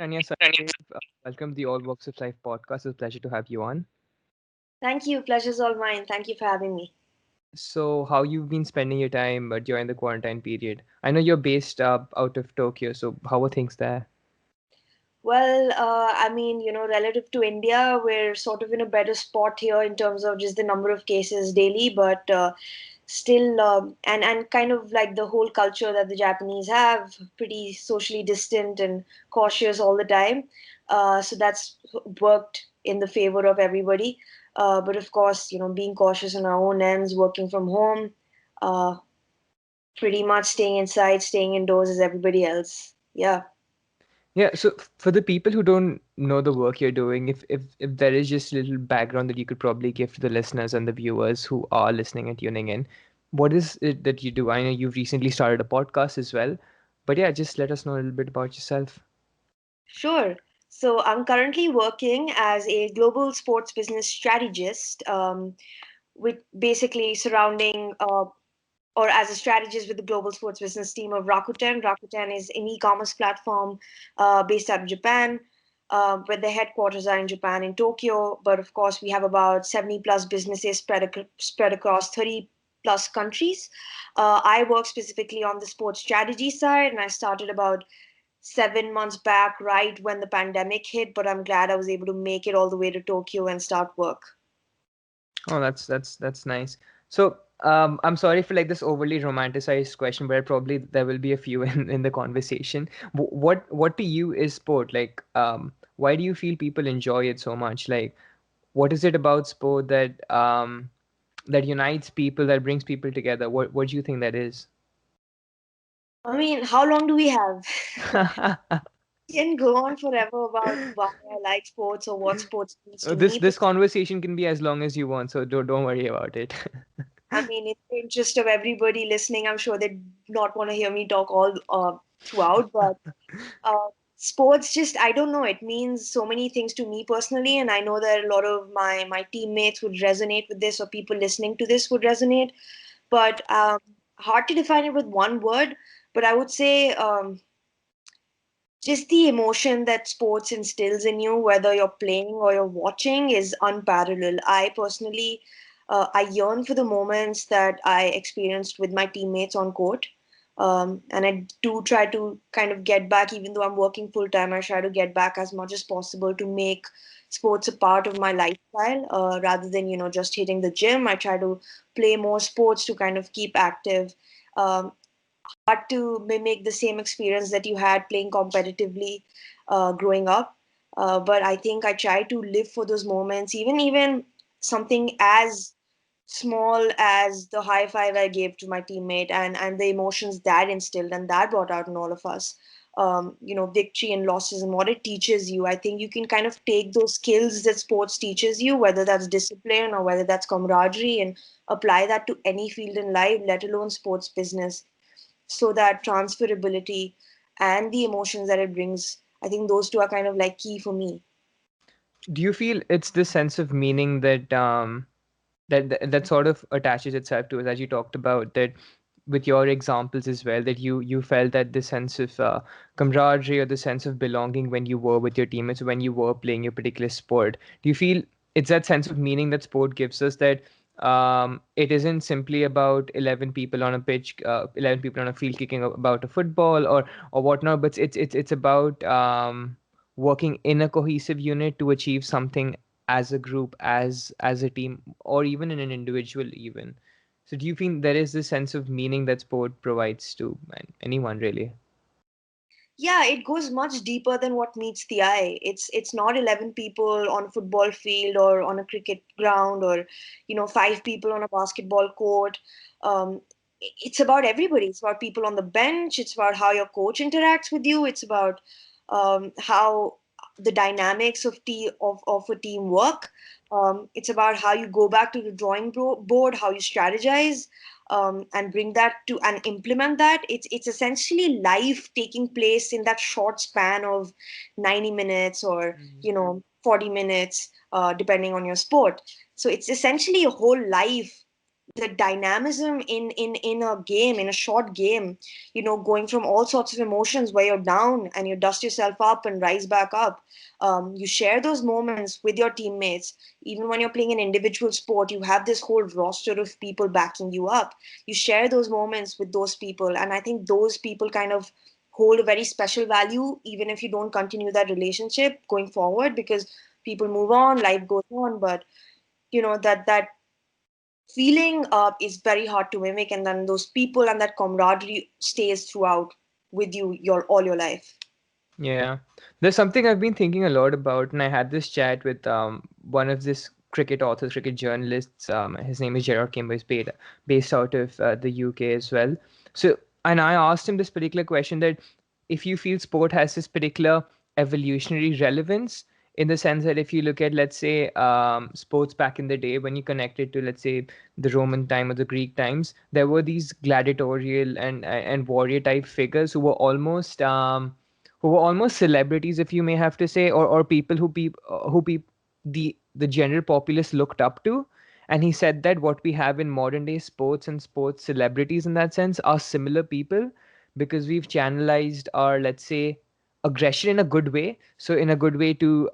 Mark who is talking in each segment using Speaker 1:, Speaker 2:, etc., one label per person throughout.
Speaker 1: Ananya Sachdev. Welcome to the All Walks of Life podcast. It's a pleasure to have you on.
Speaker 2: Thank you. Pleasure's all mine. Thank you for having me.
Speaker 1: So, how you've been spending your time during the quarantine period? I know you're based out of Tokyo, so how are things there?
Speaker 2: Well, relative to India, we're sort of in a better spot here in terms of just the number of cases daily, but still, and kind of like the whole culture that the Japanese have, pretty socially distant and cautious all the time. So that's worked in the favor of everybody. But of course, being cautious on our own ends, working from home, uh, pretty much staying inside, staying indoors as everybody else. Yeah.
Speaker 1: Yeah, so for the people who don't know the work you're doing, if there is just a little background that you could probably give to the listeners and the viewers who are listening and tuning in, what is it that you do? I know you've recently started a podcast as well, but yeah, just let us know a little bit about yourself.
Speaker 2: Sure. So I'm currently working as a global sports business strategist, with basically surrounding or as a strategist with the global sports business team of Rakuten. Rakuten is an e-commerce platform based out of Japan, where the headquarters are in Japan in Tokyo. But of course, we have about 70 plus businesses spread across 30 plus countries. I work specifically on the sports strategy side, and I started about 7 months back, right when the pandemic hit, but I'm glad I was able to make it all the way to Tokyo and start work.
Speaker 1: Oh, that's nice. So, I'm sorry for like this overly romanticized question, but probably there will be a few in the conversation. What to you is sport? Like, why do you feel people enjoy it so much? Like, what is it about sport that unites people, that brings people together? What do you think that is?
Speaker 2: I mean, how long do we have? Can go on forever about why I like sports or what sports means to
Speaker 1: This
Speaker 2: me.
Speaker 1: this conversation can be as long as you want, so don't worry about it.
Speaker 2: I mean, in the interest of everybody listening, I'm sure they not want to hear me talk all throughout, but sports just, I don't know, it means so many things to me personally, and I know that a lot of my teammates would resonate with this, or people listening to this would resonate. But hard to define it with one word. But I would say just the emotion that sports instills in you, whether you're playing or you're watching, is unparalleled. I personally, I yearn for the moments that I experienced with my teammates on court. And I do try to kind of get back, even though I'm working full time, I try to get back as much as possible to make sports a part of my lifestyle, rather than, just hitting the gym. I try to play more sports to kind of keep active. Um, Hard to mimic the same experience that you had playing competitively growing up. But I think I try to live for those moments, even something as small as the high five I gave to my teammate, and the emotions that instilled and that brought out in all of us. Victory and losses and what it teaches you. I think you can kind of take those skills that sports teaches you, whether that's discipline or whether that's camaraderie, and apply that to any field in life, let alone sports business, so that transferability and the emotions that it brings, I think those two are kind of like key for me.
Speaker 1: Do you feel it's this sense of meaning that sort of attaches itself to it, as you talked about that with your examples as well, that you felt that this sense of camaraderie or the sense of belonging when you were with your teammates, when you were playing your particular sport? Do you feel it's that sense of meaning that sport gives us, that it isn't simply about 11 people on a pitch, 11 people on a field kicking about a football or whatnot, but it's about working in a cohesive unit to achieve something as a group, as a team, or even in an individual even? So do you think there is this sense of meaning that sport provides to anyone really?
Speaker 2: Yeah, it goes much deeper than what meets the eye. It's not 11 people on a football field or on a cricket ground, or 5 people on a basketball court. It's about everybody. It's about people on the bench. It's about how your coach interacts with you. It's about how the dynamics of a team work. It's about how you go back to the board, how you strategize, and bring that to and implement that. It's essentially life taking place in that short span of 90 minutes, or
Speaker 1: Mhm.
Speaker 2: 40 minutes, depending on your sport. So it's essentially a whole life the dynamism in a game, in a short game, going from all sorts of emotions where you're down and you dust yourself up and rise back up. You share those moments with your teammates. Even when you're playing an individual sport, you have this whole roster of people backing you up. You share those moments with those people, and I think those people kind of hold a very special value, even if you don't continue that relationship going forward, because people move on, life goes on. But that feeling is very hard to mimic, and then those people and that camaraderie stays throughout with you your all your life.
Speaker 1: Yeah, there's something I've been thinking a lot about, and I had this chat with one of this cricket authors, cricket journalists. His name is Gerard Kimber. He's based out of the UK as well. So, and I asked him this particular question, that if you feel sport has this particular evolutionary relevance, in the sense that if you look at, let's say, sports back in the day, when you connect it to, let's say, the Roman time or the Greek times, there were these gladiatorial and warrior type figures who were almost celebrities, if you may have to say, or people the general populace looked up to. And he said that what we have in modern day sports and sports celebrities in that sense are similar people, because we've channelized our, let's say, aggression in a good way. So in a good way to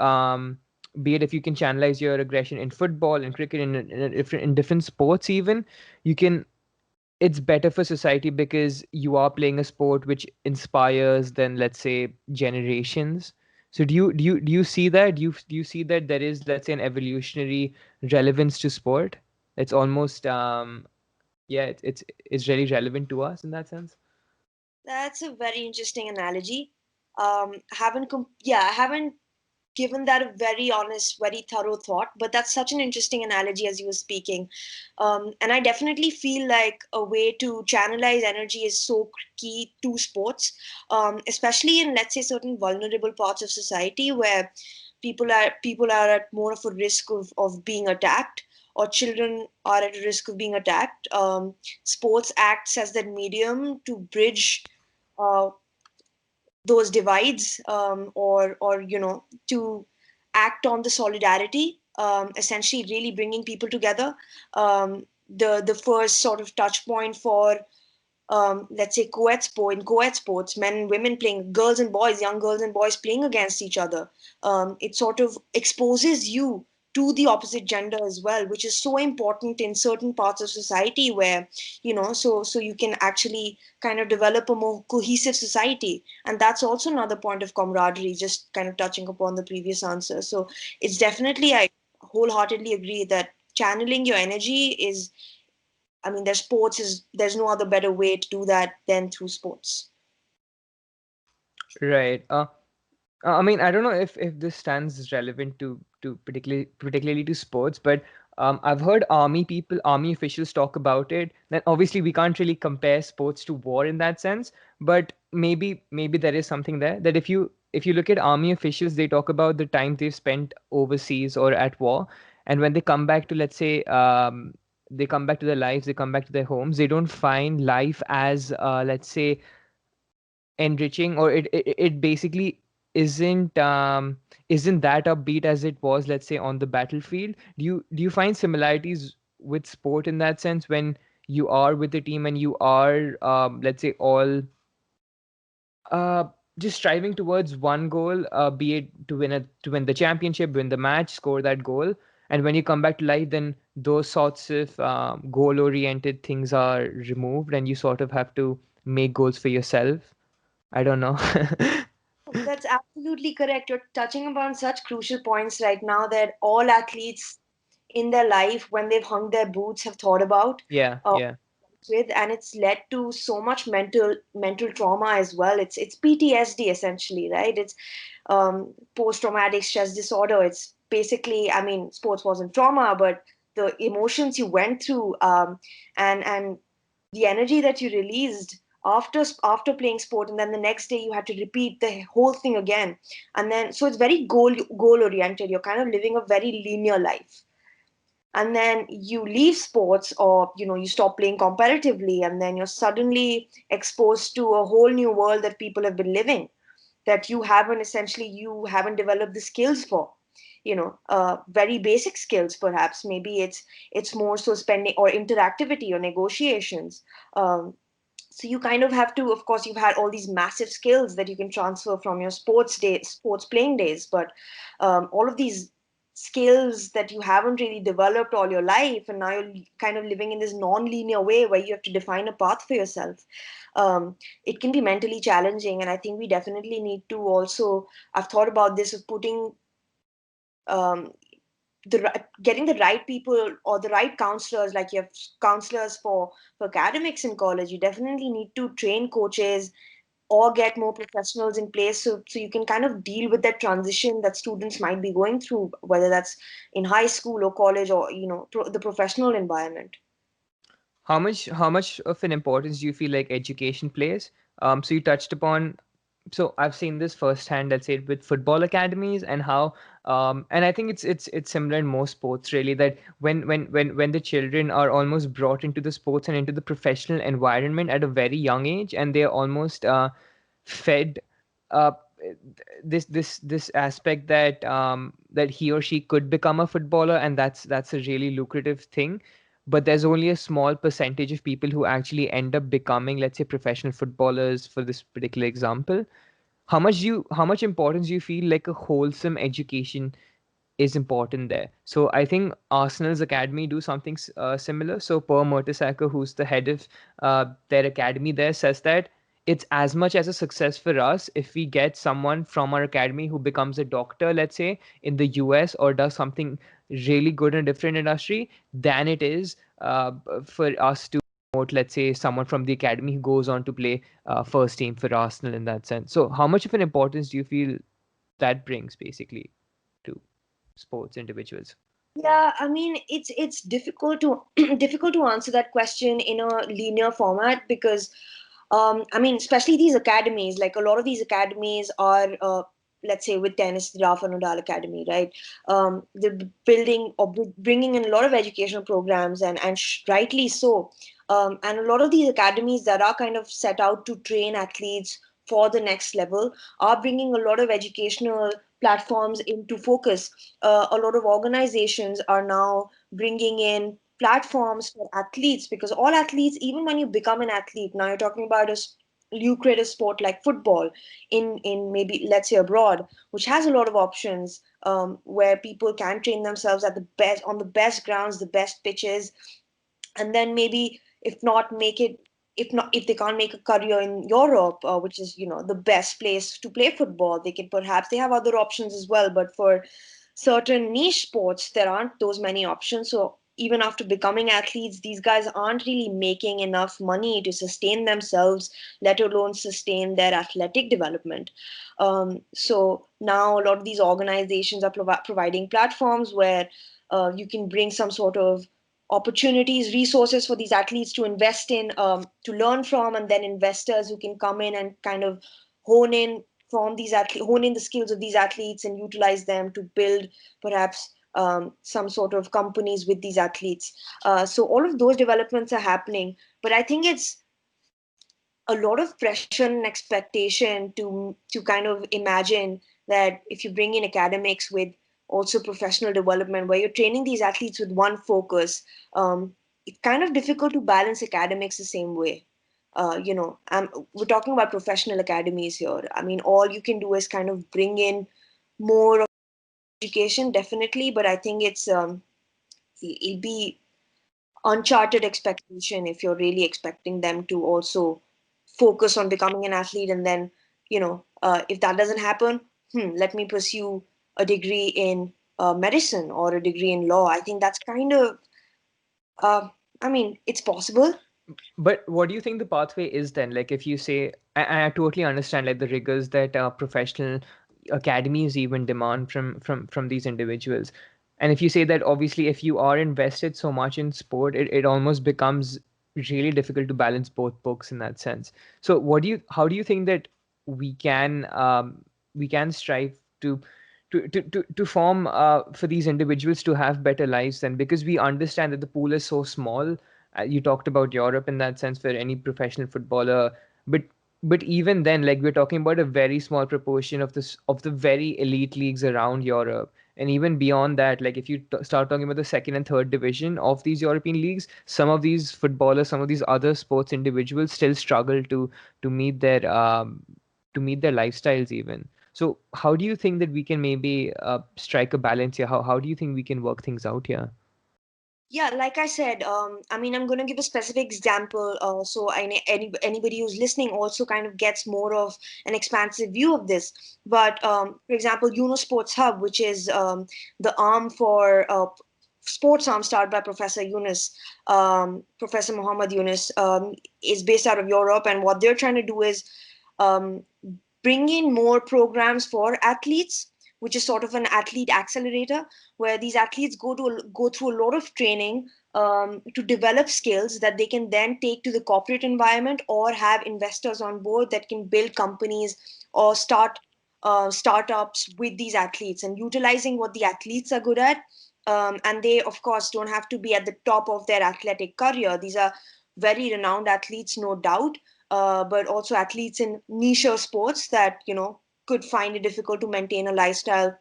Speaker 1: be it, if you can channelize your aggression in football, in cricket, in different sports even, you can, it's better for society because you are playing a sport which inspires then, let's say, generations. So do you see that, do you see that there is, let's say, an evolutionary relevance to sport? It's almost yeah, it's really relevant to us in that sense.
Speaker 2: That's a very interesting analogy. I haven't given that a very honest, very thorough thought, but that's such an interesting analogy as you were speaking. And I definitely feel like a way to channelize energy is so key to sports, especially in, let's say, certain vulnerable parts of society where people are at more of a risk of being attacked, or children are at a risk of being attacked. Sports acts as that medium to bridge uh, those divides, or to act on the solidarity, essentially really bringing people together. The first sort of touch point for, let's say, co-ed sports, men and women playing, girls and boys, young girls and boys playing against each other. It sort of exposes you to the opposite gender as well, which is so important in certain parts of society where, so you can actually kind of develop a more cohesive society. And that's also another point of camaraderie, just kind of touching upon the previous answer. So it's definitely, I wholeheartedly agree that channeling your energy is, I mean, there's no other better way to do that than through sports.
Speaker 1: Right. I mean, I don't know if this stands relevant to particularly to sports, but I've heard army officials talk about it. Then obviously we can't really compare sports to war in that sense, but maybe there is something there, that if you look at army officials, they talk about the time they've spent overseas or at war, and when they come back to, let's say, they come back to their lives, they come back to their homes, they don't find life as, let's say, enriching, or it basically isn't that upbeat as it was, let's say, on the battlefield. Do you find similarities with sport in that sense, when you are with the team and you are, let's say, all uh just striving towards one goal, be it to win the championship, win the match, score that goal, and when you come back to life, then those sorts of goal oriented things are removed, and you sort of have to make goals for yourself. I don't know.
Speaker 2: That's absolutely correct. You're touching upon such crucial points right now that all athletes in their life, when they've hung their boots, have thought about.
Speaker 1: Yeah,
Speaker 2: Uh,
Speaker 1: yeah.
Speaker 2: with, and it's led to so much mental trauma as well. It's PTSD essentially, right? It's post traumatic stress disorder. It's basically, I mean, sports wasn't trauma, but the emotions you went through, and the energy that you released after playing sport, and then the next day you had to repeat the whole thing again. And then, so it's very goal oriented. You're kind of living a very linear life, and then you leave sports, or you stop playing competitively, and then you're suddenly exposed to a whole new world that people have been living, that you haven't developed the skills for. very basic skills. Perhaps maybe it's more so spending or interactivity or negotiations. So you kind of have to, of course, you've had all these massive skills that you can transfer from your sports playing days, but all of these skills that you haven't really developed all your life, and now you're kind of living in this non-linear way where you have to define a path for yourself. It can be mentally challenging, and I think we definitely need to also, I've thought about this, of putting um, getting the right people or the right counselors. Like you have counselors for academics in college, you definitely need to train coaches or get more professionals in place, so you can kind of deal with that transition that students might be going through, whether that's in high school or college, or the professional environment.
Speaker 1: How much of an importance do you feel like education plays? So you touched upon, so I've seen this firsthand, let's say with football academies, and how and I think it's similar in most sports really, that when the children are almost brought into the sports and into the professional environment at a very young age, and they're almost fed uh, this aspect that that he or she could become a footballer, and that's a really lucrative thing, but there's only a small percentage of people who actually end up becoming, let's say, professional footballers for this particular example. How much importance do you feel like a wholesome education is important there? So I think Arsenal's academy do something similar. So Per Mertesacker, who's the head of their academy there, says that it's as much as a success for us if we get someone from our academy who becomes a doctor, let's say, in the US, or does something really good in a different industry, than it is for us to promote, let's say, someone from the academy who goes on to play first team for Arsenal in that sense. So how much of an importance do you feel that brings basically to sports individuals?
Speaker 2: Yeah, I mean, it's difficult to difficult to answer that question in a linear format, because I mean, especially these academies, like a lot of these academies are, let's say with tennis, the Rafa Nadal Academy, right? They're building or bringing in a lot of educational programs, and rightly so. And a lot of these academies that are kind of set out to train athletes for the next level are bringing a lot of educational platforms into focus. A lot of organizations are now bringing in platforms for athletes, because all athletes, even when you become an athlete, now you're talking about a lucrative sport like football in maybe, let's say, abroad, which has a lot of options, where people can train themselves at the best, on the best grounds, the best pitches, and then maybe, if they can't make a career in Europe, which is the best place to play football, they have other options as well. But for certain niche sports, there aren't those many options. So even after becoming athletes, these guys aren't really making enough money to sustain themselves, let alone sustain their athletic development. So now a lot of these organizations are providing platforms where you can bring some sort of opportunities, resources for these athletes to invest in, to learn from, and then investors who can come in and kind of hone in hone in the skills of these athletes and utilize them to build perhaps some sort of companies with these athletes. So all of those developments are happening, but I think it's a lot of pressure and expectation to kind of imagine that if you bring in academics with also professional development, where you're training these athletes with one focus, it's kind of difficult to balance academics the same way. We're talking about professional academies here. I mean, all you can do is kind of bring in more of education, definitely, but I think it'll be uncharted expectation if you're really expecting them to also focus on becoming an athlete, and then if that doesn't happen, let me pursue a degree in medicine or a degree in law. I think that's kind of uh, I mean, it's possible.
Speaker 1: But what do you think the pathway is then? Like, if you say, I totally understand like the rigors that professional academies even demand from these individuals, and if you say that obviously if you are invested so much in sport, it almost becomes really difficult to balance both books in that sense. So, how do you think that we can we can strive to form for these individuals to have better lives then, because we understand that the pool is so small. You talked about Europe in that sense for any professional footballer, but even then, like, we're talking about a very small proportion of this of the very elite leagues around Europe, And even beyond that, like if you start talking about the second and third division of these European leagues, some of these footballers, some of these other sports individuals still struggle to meet their lifestyles even. So how do you think that we can maybe strike a balance here? How do you think we can work things out here?
Speaker 2: Yeah, like I said, I mean, I'm going to give a specific example, so anybody who's listening also kind of gets more of an expansive view of this. But for example, Sports Hub, which is the arm for sports arm started by Professor Yunus, Professor Muhammad Yunus, is based out of Europe, and what they're trying to do is um, bring in more programs for athletes, which is sort of an athlete accelerator, where these athletes go through a lot of training to develop skills that they can then take to the corporate environment or have investors on board that can build companies or start startups with these athletes and utilizing what the athletes are good at. And they, of course, don't have to be at the top of their athletic career. These are very renowned athletes, no doubt, but also athletes in niche sports that could find it difficult to maintain a lifestyle,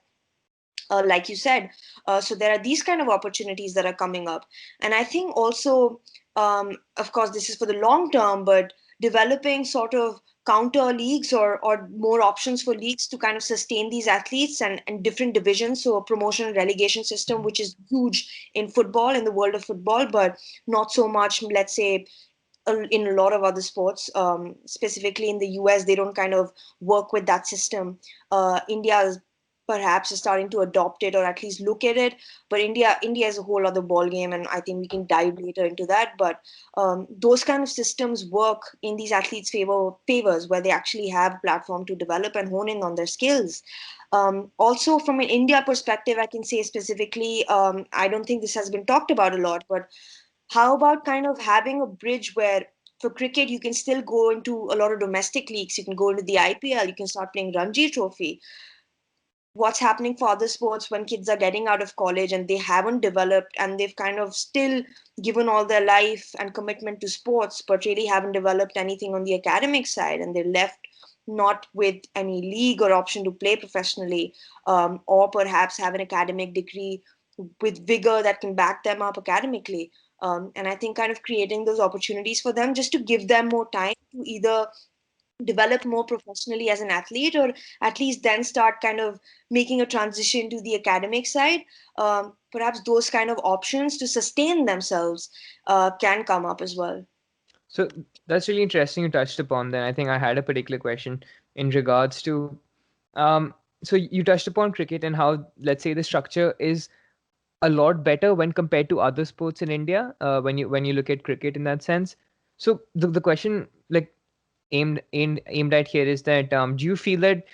Speaker 2: like you said. So there are these kind of opportunities that are coming up, and I think also, of course, this is for the long term, but developing sort of counter leagues or more options for leagues to kind of sustain these athletes and different divisions. So a promotion and relegation system, which is huge in football, in the world of football, but not so much, let's say, in a lot of other sports, specifically in the US, they don't kind of work with that system. India is perhaps starting to adopt it or at least look at it, but India is a whole other ball game, and I think we can dive later into that. But those kind of systems work in these athletes' favors, where they actually have a platform to develop and hone in on their skills. Also, from an India perspective, I can say specifically, I don't think this has been talked about a lot, but how about kind of having a bridge where for cricket you can still go into a lot of domestic leagues, you can go into the IPL, you can start playing Ranji Trophy. What's happening for other sports when kids are getting out of college and they haven't developed and they've kind of still given all their life and commitment to sports but really haven't developed anything on the academic side, and they're left not with any league or option to play professionally, or perhaps have an academic degree with vigor that can back them up academically. And I think kind of creating those opportunities for them just to give them more time to either develop more professionally as an athlete or at least then start kind of making a transition to the academic side. Perhaps those kind of options to sustain themselves can come up as well.
Speaker 1: So that's really interesting you touched upon. Then I think I had a particular question in regards to um, so you touched upon cricket and how, let's say, the structure is a lot better when compared to other sports in India, when you look at cricket in that sense. So the question, like, aimed at here is that, do you feel that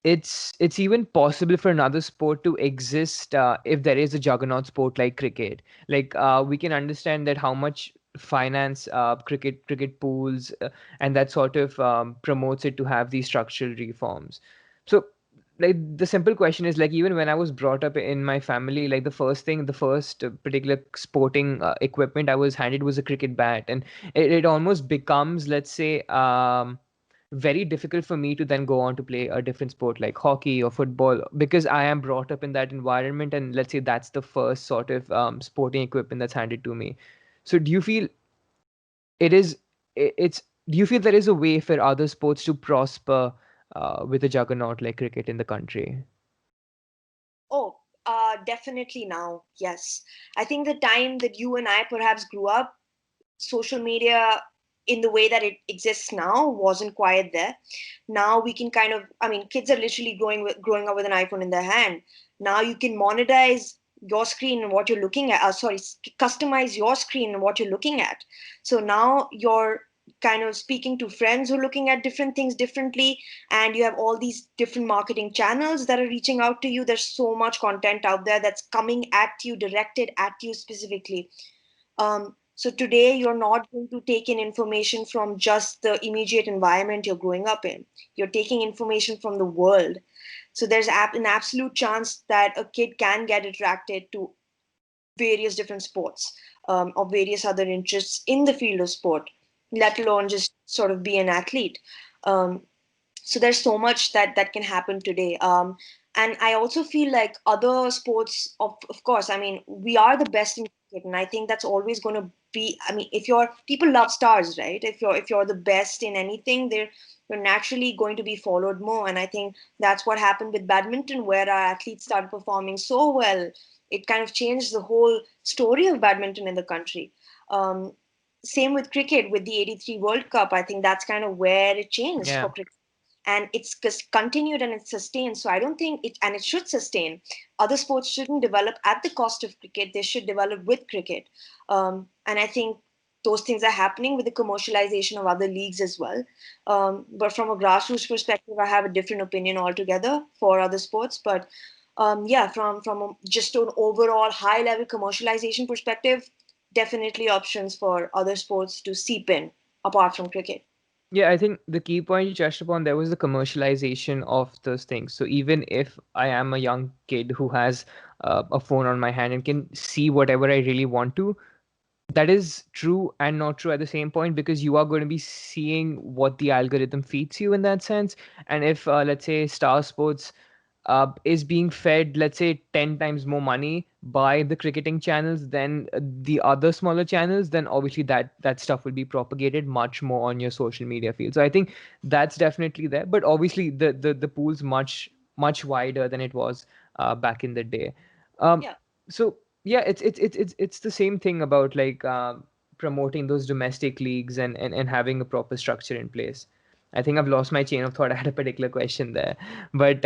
Speaker 1: it's even possible for another sport to exist if there is a juggernaut sport like cricket? Like, we can understand that how much finance cricket pools and that sort of promotes it to have these structural reforms. So, like, the simple question is, like, even when I was brought up in my family, like, the first particular sporting equipment I was handed was a cricket bat, and it almost becomes, let's say, very difficult for me to then go on to play a different sport like hockey or football, because I am brought up in that environment, and let's say that's the first sort of sporting equipment that's handed to me. So do you feel it is it's do you feel there is a way for other sports to prosper with a juggernaut like cricket in the country?
Speaker 2: Oh, definitely now, yes. I think the time that you and I perhaps grew up, social media in the way that it exists now wasn't quite there. Now we can kind of, I mean, kids are literally growing up with an iPhone in their hand. Now you can monetize your screen and what you're looking at. Customize your screen and what you're looking at. So now you're kind of speaking to friends who are looking at different things differently, and you have all these different marketing channels that are reaching out to you. There's so much content out there that's coming at you, directed at you specifically. So today, you're not going to take in information from just the immediate environment you're growing up in. You're taking information from the world. So there's an absolute chance that a kid can get attracted to various different sports, or various other interests in the field of sport, let alone just sort of be an athlete. Um, so there's so much that can happen today. And I also feel like other sports, of course, I mean, we are the best in cricket, and I think that's always going to be. I mean, if you're people love stars, right? If you're the best in anything, you're naturally going to be followed more. And I think that's what happened with badminton, where our athletes started performing so well. It kind of changed the whole story of badminton in the country. Um, Same with cricket, with the '83 World Cup. I think that's kind of where it changed
Speaker 1: Yeah.
Speaker 2: for cricket, and it's continued and it's sustained. So I don't think it, and it should sustain. Other sports shouldn't develop at the cost of cricket. They should develop with cricket. And I think those things are happening with the commercialization of other leagues as well. But from a grassroots perspective, I have a different opinion altogether for other sports. But yeah, just an overall high level commercialization perspective, definitely options for other sports to seep in apart from cricket.
Speaker 1: Yeah, I think the key point you touched upon there was the commercialization of those things. So even if I am a young kid who has a phone on my hand and can see whatever I really want to, that is true and not true at the same point, because you are going to be seeing what the algorithm feeds you in that sense. And if let's say Star Sports is being fed, let's say, 10 times more money by the cricketing channels than the other smaller channels, then obviously that stuff will be propagated much more on your social media field. So I think that's definitely there, but obviously the pool's much wider than it was back in the day. um
Speaker 2: Yeah.
Speaker 1: so yeah, it's the same thing about like promoting those domestic leagues and having a proper structure in place. I think I've lost my chain of thought. I had a particular question there, but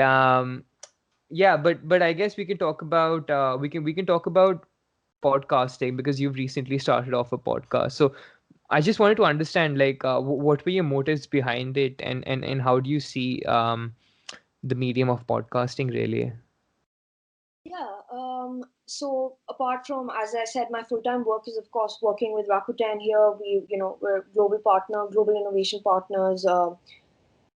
Speaker 1: yeah, but I guess we can talk about we can talk about podcasting, because you've recently started off a podcast. So I just wanted to understand, like, what were your motives behind it, and how do you see the medium of podcasting really?
Speaker 2: Yeah. So apart from, as I said, my full-time work is of course working with Rakuten here. We're global innovation partners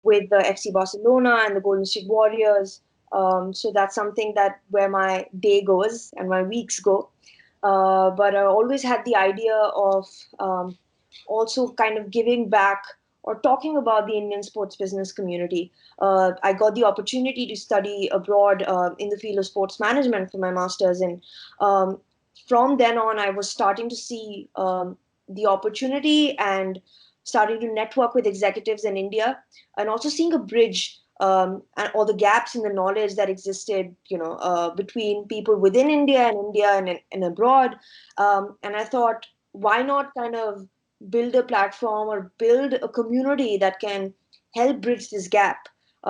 Speaker 2: with the FC Barcelona and the Golden State Warriors. So that's something that where my day goes and my weeks go. But I always had the idea of also kind of giving back or talking about the Indian sports business community. I got the opportunity to study abroad in the field of sports management for my master's, and um, from then on, I was starting to see the opportunity and starting to network with executives in India, and also seeing a bridge and all the gaps in the knowledge that existed, between people within India and abroad. And I thought, why not kind of build a platform or build a community that can help bridge this gap?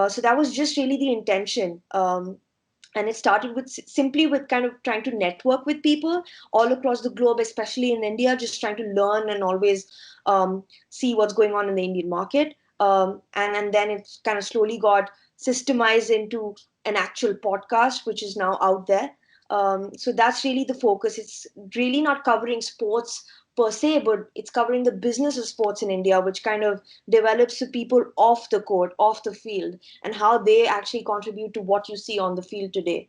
Speaker 2: So that was just really the intention. And it started with simply with kind of trying to network with people all across the globe, especially in India, just trying to learn and always see what's going on in the Indian market. And then it's kind of slowly got systemized into an actual podcast, which is now out there. So that's really the focus. It's really not covering sports per se, but it's covering the business of sports in India, which kind of develops the people off the court, off the field, and how they actually contribute to what you see on the field today.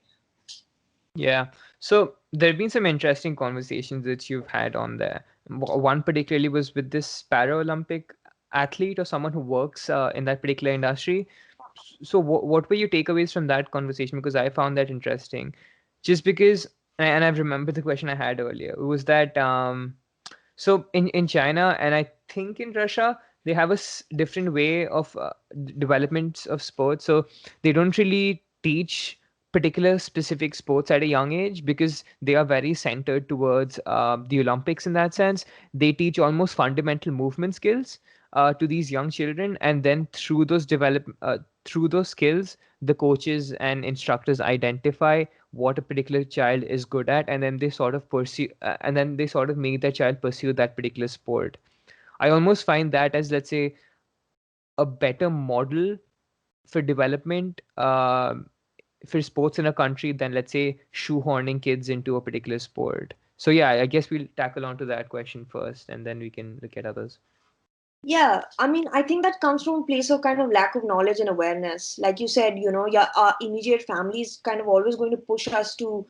Speaker 1: Yeah. So there have been some interesting conversations that you've had on there. One particularly was with this Paralympic athlete or someone who works in that particular industry. So what were your takeaways from that conversation? Because I found that interesting. Just because, and I've remembered the question I had earlier, was that so in China and I think in Russia, they have a different way of development of sports. So they don't really teach particular specific sports at a young age, because they are very centered towards the Olympics in that sense. They teach almost fundamental movement skills to these young children, and then through those skills, the coaches and instructors identify what a particular child is good at, and then they sort of pursue and then they sort of make that child pursue that particular sport. I almost find that as, let's say, a better model for development for sports in a country than, let's say, shoehorning kids into a particular sport. So yeah, I guess we'll tackle on to that question first, and then we can look at others.
Speaker 2: Yeah, I mean, I think that comes from a place of kind of lack of knowledge and awareness. Like you said, yeah, our immediate families kind of always going to push us to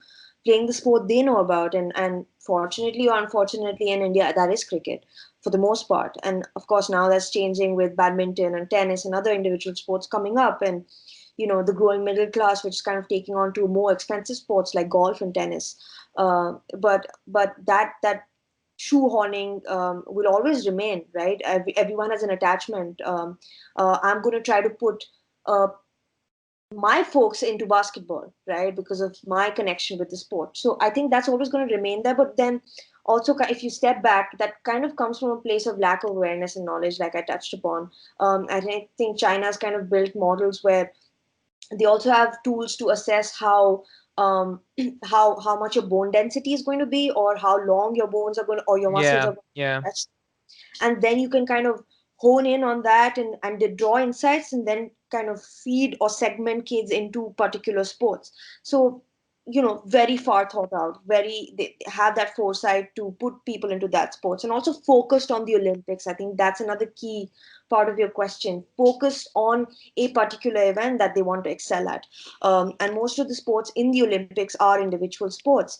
Speaker 2: playing the sport they know about, and fortunately or unfortunately in India, that is cricket for the most part. And of course, now that's changing with badminton and tennis and other individual sports coming up. And the growing middle class, which is kind of taking on to more expensive sports like golf and tennis. But that shoehorning will always remain, right? Everyone has an attachment. I'm going to try to put uh, my folks into basketball, right? Because of my connection with the sport. So I think that's always going to remain there. But then also, if you step back, that kind of comes from a place of lack of awareness and knowledge, like I touched upon. I think China's kind of built models where they also have tools to assess how um, how much your bone density is going to be, or how long your bones are going to, or your muscles
Speaker 1: Yeah,
Speaker 2: are going
Speaker 1: yeah.
Speaker 2: to stretch, and then you can kind of hone in on that, and they draw insights, and then kind of feed or segment kids into particular sports. So very far thought out, very, they have that foresight to put people into that sports, and also focused on the Olympics. I think that's another key part of your question, focused on a particular event that they want to excel at. And most of the sports in the Olympics are individual sports,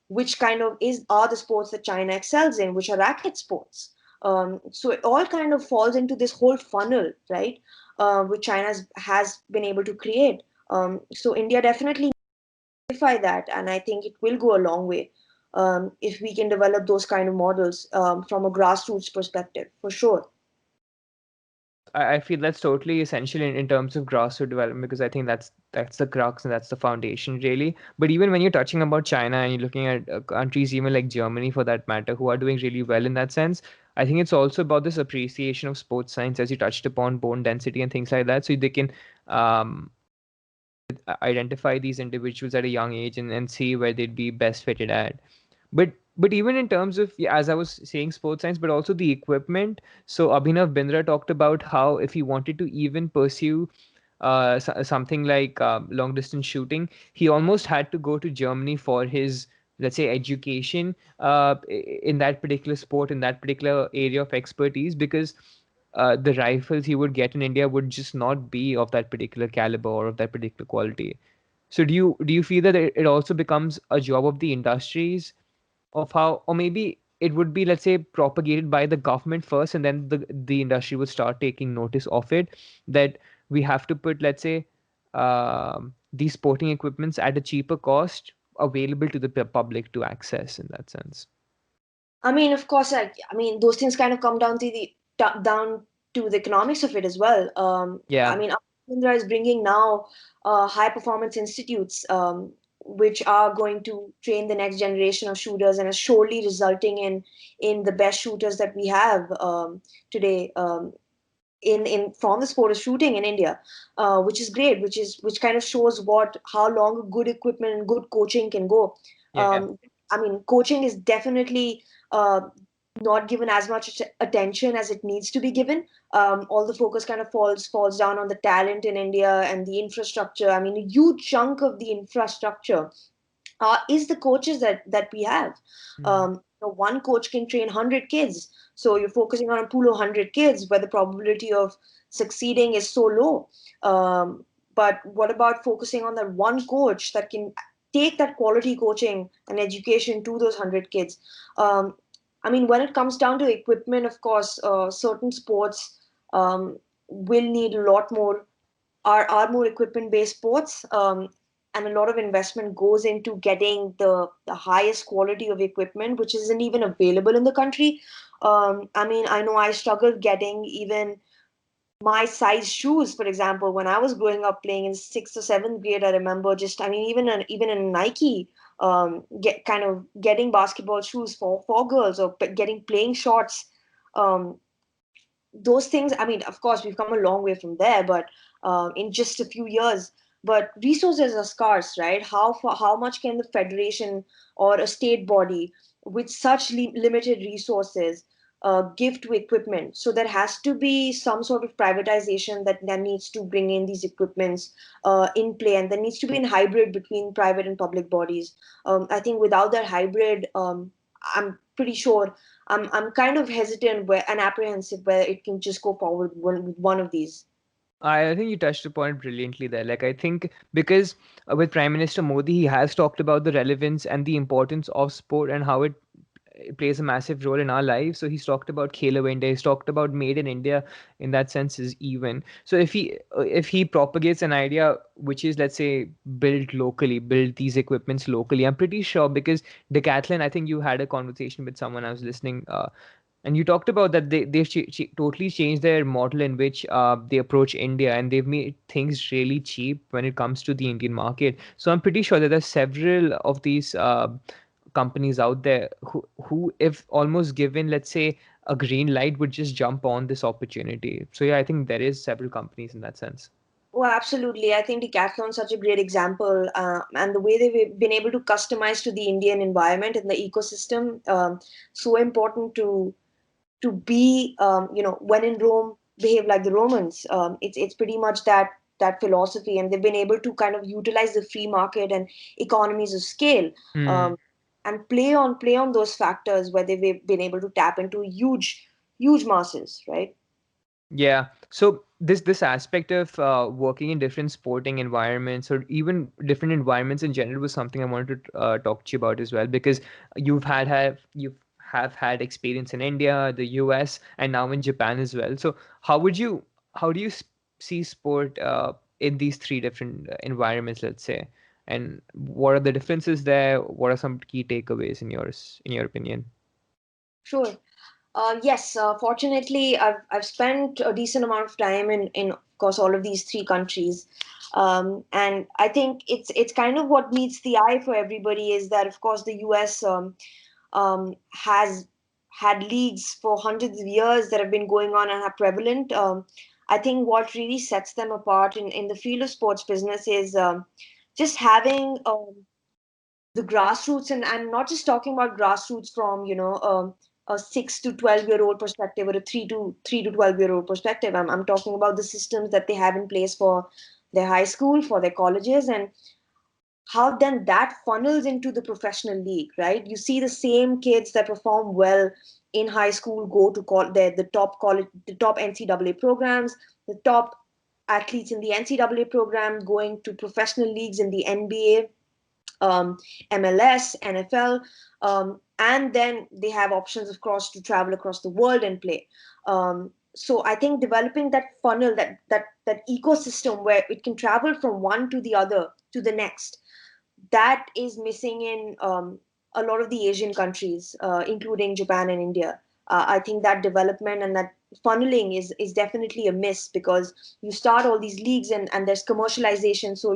Speaker 2: which kind of are the sports that China excels in, which are racket sports. So it all kind of falls into this whole funnel, right? Which China has been able to create. So India definitely modify that, and I think it will go a long way if we can develop those kind of models from a grassroots perspective, for sure.
Speaker 1: I feel that's totally essential in terms of grassroots development, because I think that's the crux and that's the foundation really. But even when you're touching about China and you're looking at countries even like Germany for that matter, who are doing really well in that sense, I think it's also about this appreciation of sports science, as you touched upon, bone density and things like that, so they can um, identify these individuals at a young age and see where they'd be best fitted at. But even in terms of, yeah, as I was saying, sports science, but also the equipment. So Abhinav Bindra talked about how if he wanted to even pursue something like long distance shooting, he almost had to go to Germany for his, let's say, education in that particular sport, in that particular area of expertise, because the rifles he would get in India would just not be of that particular caliber or of that particular quality. So do you feel that it also becomes a job of the industries, of how, or maybe it would be, let's say, propagated by the government first, and then the industry would start taking notice of it, that we have to put, let's say, these sporting equipments at a cheaper cost available to the public to access in that sense?
Speaker 2: I mean, of course, I mean, those things kind of come down to the economics of it as well. I
Speaker 1: Yeah.
Speaker 2: mean, Indra is bringing now high performance institutes, which are going to train the next generation of shooters, and is surely resulting in the best shooters that we have today. In from the sport of shooting in India, which is great, which kind of shows what how long good equipment and good coaching can go.
Speaker 1: Yeah.
Speaker 2: I mean, coaching is definitely uh, not given as much attention as it needs to be given. All the focus kind of falls down on the talent in India and the infrastructure. I mean, a huge chunk of the infrastructure is the coaches that we have.
Speaker 1: Mm.
Speaker 2: One coach can train 100 kids, so you're focusing on a pool of 100 kids where the probability of succeeding is so low. But what about focusing on that one coach that can take that quality coaching and education to those 100 kids? I mean, when it comes down to equipment, of course, certain sports will need a lot more, are more equipment based sports, and a lot of investment goes into getting the highest quality of equipment, which isn't even available in the country. I mean, I know I struggled getting even my size shoes, for example, when I was growing up playing in sixth or seventh grade. I remember, just, I mean, even in Nike, getting basketball shoes for girls, or getting playing shorts. um, those things, I mean, of course we've come a long way from there, but in just a few years. But resources are scarce, right? How much can the federation or a state body with such limited resources give to equipment? So there has to be some sort of privatization that needs to bring in these equipments in play, and there needs to be a hybrid between private and public bodies. I think without that hybrid, I'm pretty sure, I'm kind of hesitant and apprehensive where it can just go forward with one of these.
Speaker 1: I think you touched upon it brilliantly there. Like, I think because with Prime Minister Modi, he has talked about the relevance and the importance of sport and how it plays a massive role in our lives. So he's talked about Khelo India, he's talked about Made in India in that sense is even. So if he propagates an idea which is, let's say, build locally, build these equipments locally, I'm pretty sure, because Decathlon, I think you had a conversation with someone I was listening, and you talked about that they've totally changed their model in which they approach India, and they've made things really cheap when it comes to the Indian market. So I'm pretty sure that there's several of these companies out there who, if almost given, let's say, a green light, would just jump on this opportunity. So yeah, I think there is several companies in that sense.
Speaker 2: Well, absolutely. I think Decathlon is such a great example, and the way they've been able to customize to the Indian environment and the ecosystem, so important to be, when in Rome, behave like the Romans. It's pretty much that philosophy, and they've been able to kind of utilize the free market and economies of scale,
Speaker 1: Hmm.
Speaker 2: um, and play on those factors where they've been able to tap into huge masses, right?
Speaker 1: Yeah. So this aspect of working in different sporting environments, or even different environments in general, was something I wanted to talk to you about as well, because you have had experience in India, the US, and now in Japan as well. So how do you see sport in these three different environments, let's say, and what are the differences there? What are some key takeaways in your opinion?
Speaker 2: Sure. Yes, fortunately, I've spent a decent amount of time in of course all of these three countries, and I think it's kind of what meets the eye for everybody is that of course the U.S. Has had leagues for hundreds of years that have been going on and are prevalent. I think what really sets them apart in the field of sports business is just having the grassroots, and I'm not just talking about grassroots from a 6 to 12 year old perspective or a three to 12 year old perspective. I'm talking about the systems that they have in place for their high school, for their colleges, and how then that funnels into the professional league, right? You see the same kids that perform well in high school go to the top college, the top NCAA programs, the top athletes in the NCAA program going to professional leagues in the NBA, MLS, NFL, and then they have options, of course, to travel across the world and play. So I think developing that funnel, that ecosystem where it can travel from one to the other to the next, that is missing in a lot of the Asian countries, including Japan and India. I think that development and that funneling is definitely a miss, because you start all these leagues and there's commercialization. So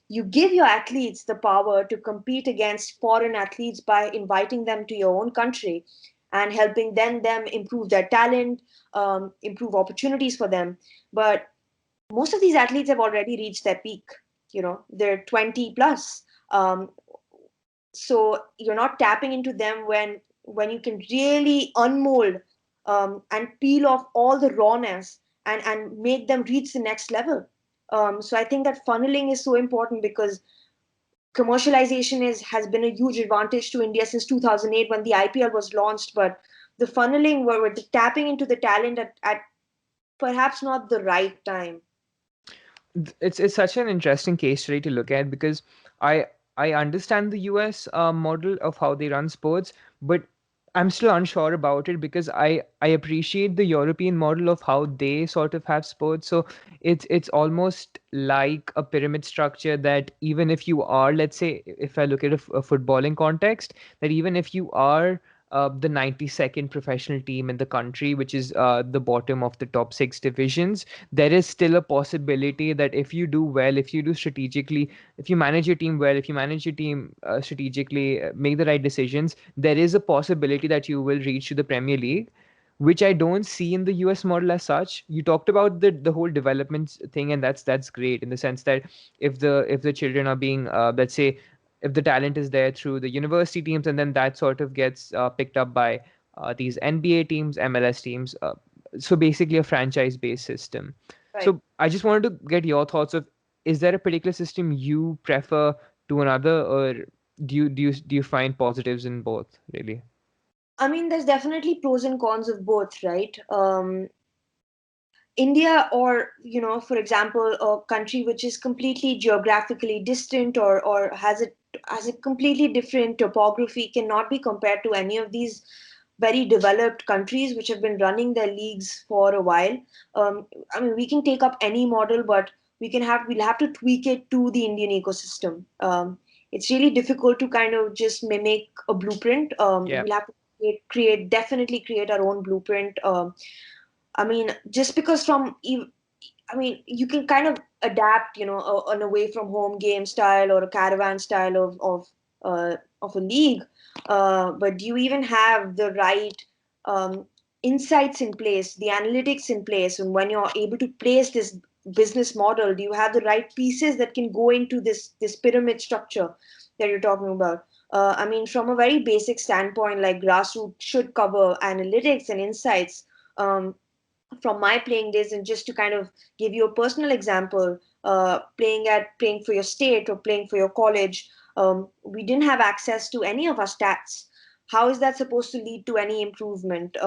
Speaker 2: you give your athletes the power to compete against foreign athletes by inviting them to your own country and helping them improve their talent, improve opportunities for them. But most of these athletes have already reached their peak. They're 20 plus. So you're not tapping into them when you can really unmold, and peel off all the rawness and make them reach the next level. So I think that funneling is so important, because commercialization has been a huge advantage to India since 2008 when the IPL was launched. But the funneling, where we're tapping into the talent at perhaps not the right time.
Speaker 1: It's such an interesting case study to look at, because I I understand the US model of how they run sports, but I'm still unsure about it, because I appreciate the European model of how they sort of have sports. So it's almost like a pyramid structure, that even if you are, let's say, if I look at a footballing context, that even if you are the 92nd professional team in the country, which is the bottom of the top six divisions, there is still a possibility that if you do well, if you do strategically, if you manage your team well, if you manage your team strategically, make the right decisions, there is a possibility that you will reach to the Premier League, which I don't see in the US model as such. You talked about the whole development thing, and that's great, in the sense that if the children are being, let's say, if the talent is there through the university teams, and then that sort of gets picked up by these NBA teams, MLS teams. So basically, a franchise-based system.
Speaker 2: Right.
Speaker 1: So I just wanted to get your thoughts of, is there a particular system you prefer to another, or do you find positives in both, really?
Speaker 2: I mean, there's definitely pros and cons of both, right? India, or for example, a country which is completely geographically distant, or has it as a completely different topography, cannot be compared to any of these very developed countries which have been running their leagues for a while. I mean, we can take up any model, but we'll have to tweak it to the Indian ecosystem. It's really difficult to kind of just mimic a blueprint.
Speaker 1: Yeah.
Speaker 2: We'll have to definitely create our own blueprint. I mean, just because I mean, you can kind of adapt, an away from home game style or a caravan style of a league. But do you even have the right um, insights in place, the analytics in place, and when you're able to place this business model, do you have the right pieces that can go into this pyramid structure that you're talking about? I mean, from a very basic standpoint, like grassroots should cover analytics and insights. From my playing days, and just to kind of give you a personal example, playing for your state or playing for your college, we didn't have access to any of our stats. How is that supposed to lead to any improvement?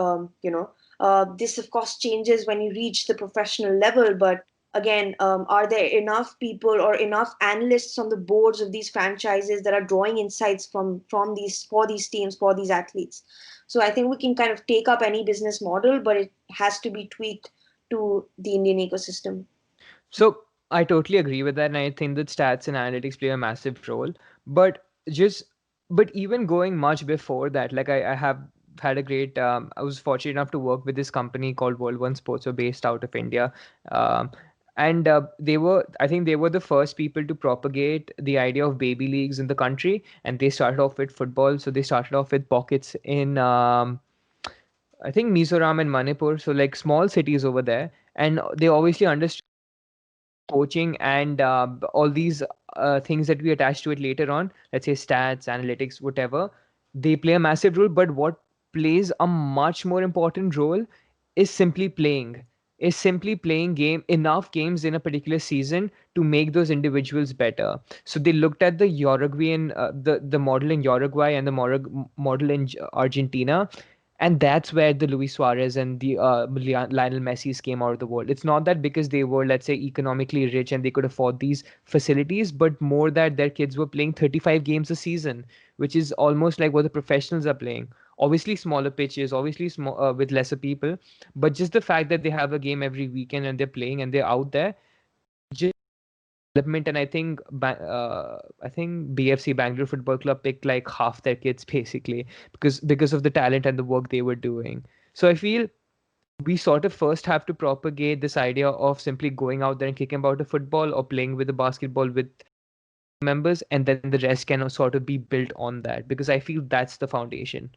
Speaker 2: This of course changes when you reach the professional level, but again, are there enough people or enough analysts on the boards of these franchises that are drawing insights from these for these teams, for these athletes? So I think we can kind of take up any business model, but it has to be tweaked to the Indian ecosystem.
Speaker 1: So I totally agree with that, and I think that stats and analytics play a massive role. But just, but even going much before that, like I have had a great. I was fortunate enough to work with this company called World One Sports, who are based out of India, um, and they were, I think, they were the first people to propagate the idea of baby leagues in the country, and they started off with football. So they started off with pockets in. I think Mizoram and Manipur, so like small cities over there, and they obviously understood coaching and all these things that we attach to it later on, let's say stats, analytics, whatever, they play a massive role. But what plays a much more important role is simply playing game enough games in a particular season to make those individuals better. So they looked at the Uruguayan the model in Uruguay and the model in Argentina, and that's where the Luis Suarez and the Lionel Messi's came out of the world. It's not that because they were, let's say, economically rich and they could afford these facilities, but more that their kids were playing 35 games a season, which is almost like what the professionals are playing. Obviously, smaller pitches, obviously small, with lesser people, but just the fact that they have a game every weekend and they're playing and they're out there, just development. And I think BFC, Bangalore Football Club, picked like half their kids basically because of the talent and the work they were doing. So I feel we sort of first have to propagate this idea of simply going out there and kicking about a football or playing with a basketball with members, and then the rest can sort of be built on that, because I feel that's the foundation.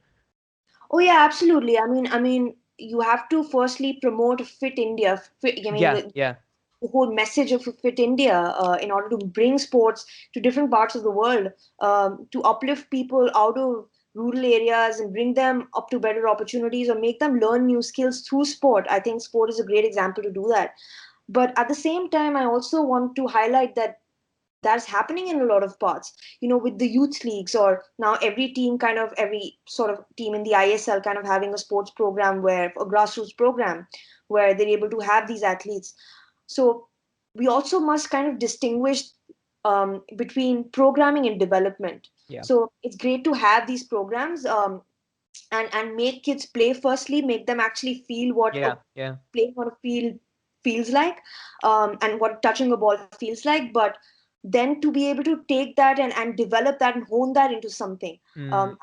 Speaker 2: Oh yeah, absolutely. I mean, you have to firstly promote Fit India. I mean,
Speaker 1: Yeah, yeah.
Speaker 2: the whole message of Fit India, in order to bring sports to different parts of the world, to uplift people out of rural areas and bring them up to better opportunities or make them learn new skills through sport. I think sport is a great example to do that. But at the same time, I also want to highlight that that's happening in a lot of parts, with the youth leagues, or now every sort of team in the ISL kind of having a sports program, where a grassroots program where they're able to have these athletes. So we also must kind of distinguish between programming and development.
Speaker 1: Yeah,
Speaker 2: So it's great to have these programs, and make kids play, firstly make them actually feel what
Speaker 1: yeah, yeah.
Speaker 2: playing on a field feels like, and what touching a ball feels like. But then to be able to take that and develop that and hone that into something,
Speaker 1: Mm.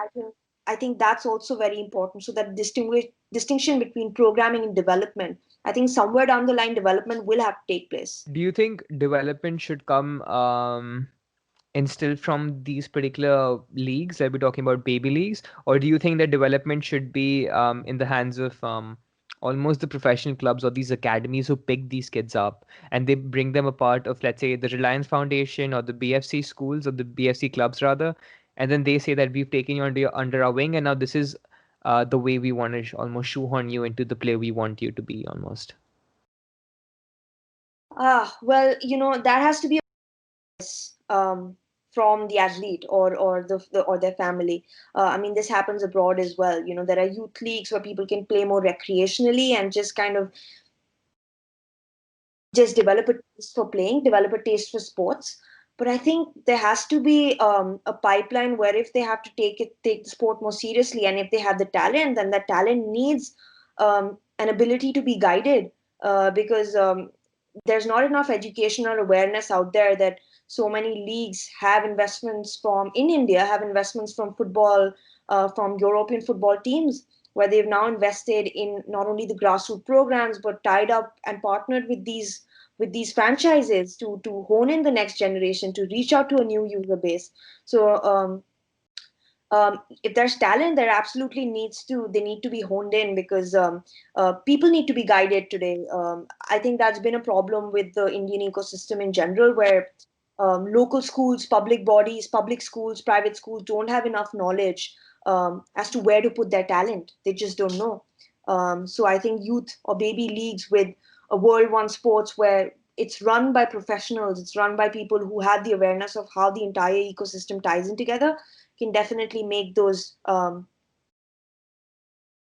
Speaker 2: I think that's also very important. So that distinction between programming and development, I think somewhere down the line development will have to take place.
Speaker 1: Do you think development should come instilled from these particular leagues that we're talking about, baby leagues, or do you think that development should be in the hands of almost the professional clubs or these academies who pick these kids up and they bring them a part of, let's say, the Reliance Foundation or the BFC schools or the BFC clubs rather, and then they say that we've taken you under our wing, and now this is the way we want to almost shoehorn you into the player we want you to be almost.
Speaker 2: Well, that has to be um, from the athlete or their family. I mean, this happens abroad as well. There are youth leagues where people can play more recreationally and just kind of just develop a taste for playing, develop a taste for sports. But I think there has to be a pipeline where if they have to take the sport more seriously, and if they have the talent, then that talent needs an ability to be guided, because there's not enough educational awareness out there that so many leagues have investments from in India, have investments from football, from European football teams, where they've now invested in not only the grassroots programs but tied up and partnered with these franchises to hone in the next generation, to reach out to a new user base. So if there's talent, there absolutely need to be honed in, because people need to be guided today. I think that's been a problem with the Indian ecosystem in general, where local schools, public bodies, public schools, private schools don't have enough knowledge as to where to put their talent. They just don't know. So I think youth or baby leagues with a World One Sports, where it's run by professionals, it's run by people who have the awareness of how the entire ecosystem ties in together, can definitely make those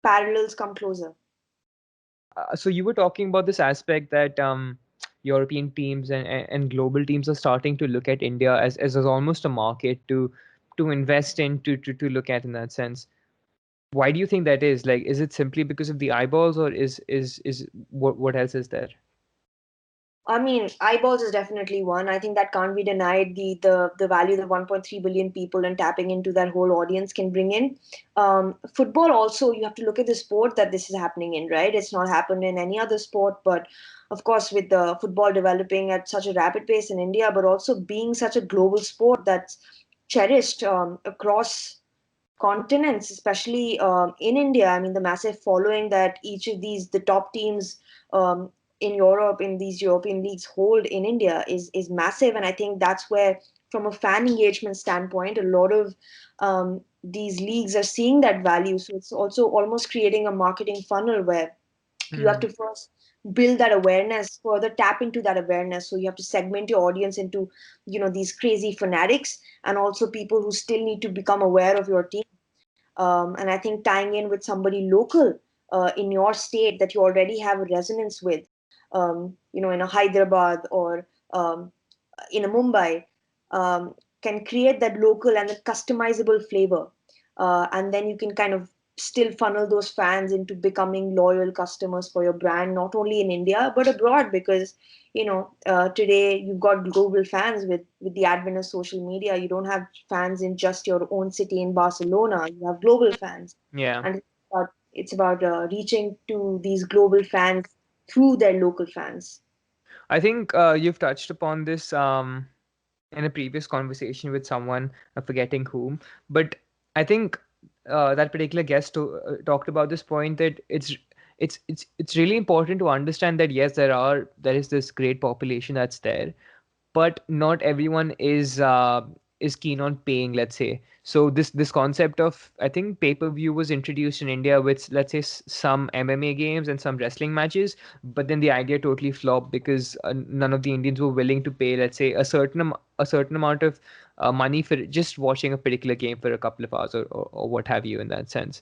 Speaker 2: parallels come closer.
Speaker 1: So you were talking about this aspect that European teams and global teams are starting to look at India as almost a market to invest in, to look at in that sense. Why do you think that is? Like, is it simply because of the eyeballs, or is what else is there?
Speaker 2: I mean, eyeballs is definitely one. I think that can't be denied. The value that 1.3 billion people and tapping into that whole audience can bring in. Football also, you have to look at the sport that this is happening in, right? It's not happened in any other sport, but of course, with the football developing at such a rapid pace in India, but also being such a global sport that's cherished across continents, especially in India. I mean, the massive following that each of the top teams in Europe, in these European leagues hold in India is massive. And I think that's where, from a fan engagement standpoint, a lot of these leagues are seeing that value. So it's also almost creating a marketing funnel where you have to
Speaker 1: Hmm.
Speaker 2: first build that awareness, further tap into that awareness. So you have to segment your audience into, these crazy fanatics, and also people who still need to become aware of your team. And I think tying in with somebody local in your state that you already have a resonance with, in a Hyderabad or in a Mumbai, can create that local and a customizable flavor. And then you can kind of still funnel those fans into becoming loyal customers for your brand, not only in India, but abroad, because today you've got global fans with the advent of social media. You don't have fans in just your own city in Barcelona. You have global fans,
Speaker 1: Yeah.
Speaker 2: and it's about reaching to these global fans through their local fans.
Speaker 1: I think you've touched upon this in a previous conversation with someone, forgetting whom, but I think that particular guest talked about this point that it's really important to understand that yes, there is this great population that's there, but not everyone is keen on paying, let's say. So this concept of, I think, pay-per-view was introduced in India with, let's say, some MMA games and some wrestling matches, but then the idea totally flopped because none of the Indians were willing to pay, let's say, a certain amount of money for just watching a particular game for a couple of hours, or what have you, in that sense.